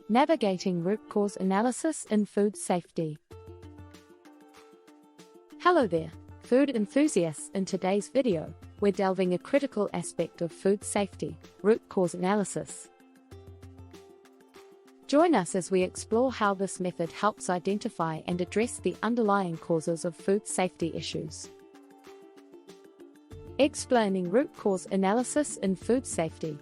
Navigating root cause analysis in food safety. Hello there, food enthusiasts. In today's video, we're delving a critical aspect of food safety, root cause analysis. Join us as we explore how this method helps identify and address the underlying causes of food safety issues. Explaining root cause analysis in food safety.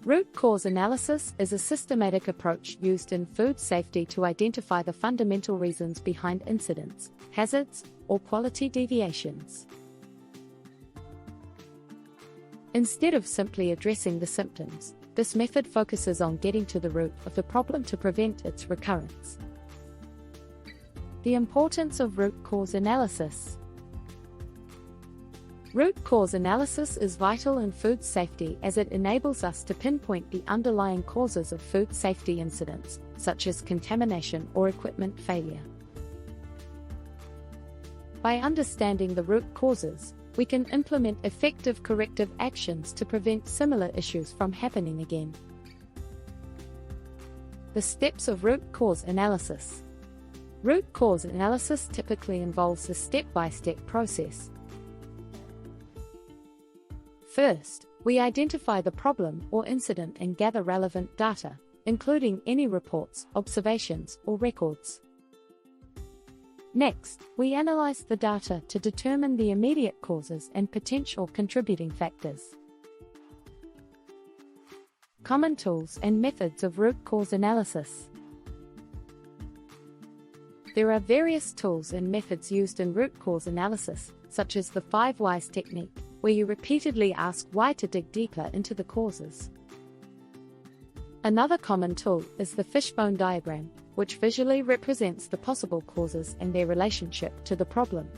Root cause analysis is a systematic approach used in food safety to identify the fundamental reasons behind incidents, hazards, or quality deviations. Instead of simply addressing the symptoms, this method focuses on getting to the root of the problem to prevent its recurrence. The importance of root cause analysis. Root cause analysis is vital in food safety as it enables us to pinpoint the underlying causes of food safety incidents, such as contamination or equipment failure. By understanding the root causes, we can implement effective corrective actions to prevent similar issues from happening again. The steps of root cause analysis. Root cause analysis typically involves a step-by-step process. First, we identify the problem or incident and gather relevant data, including any reports, observations, or records. Next, we analyze the data to determine the immediate causes and potential contributing factors. Common tools and methods of root cause analysis. There are various tools and methods used in root cause analysis, such as the 5 whys technique, where you repeatedly ask why to dig deeper into the causes. Another common tool is the fishbone diagram, which visually represents the possible causes and their relationship to the problem.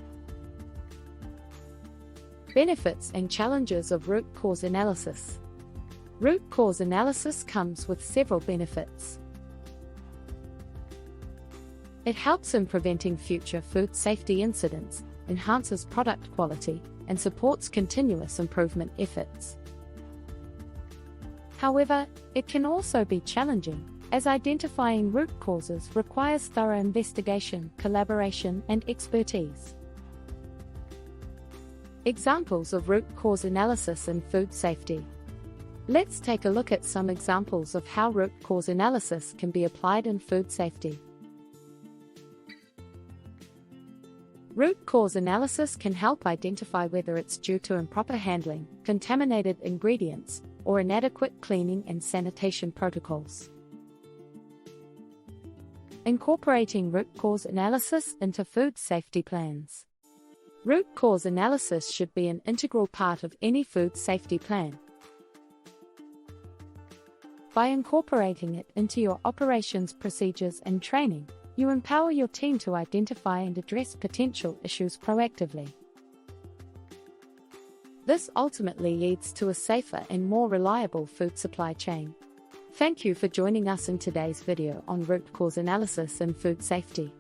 Benefits and challenges of root cause analysis. Root cause analysis comes with several benefits. It helps in preventing future food safety incidents, enhances product quality, and supports continuous improvement efforts. However, it can also be challenging, as identifying root causes requires thorough investigation, collaboration, and expertise. Examples of root cause analysis in food safety. Let's take a look at some examples of how root cause analysis can be applied in food safety. Root cause analysis can help identify whether it's due to improper handling, contaminated ingredients, or inadequate cleaning and sanitation protocols. Incorporating root cause analysis into food safety plans. Root cause analysis should be an integral part of any food safety plan. By incorporating it into your operations procedures and training, you empower your team to identify and address potential issues proactively. This ultimately leads to a safer and more reliable food supply chain. Thank you for joining us in today's video on root cause analysis in food safety.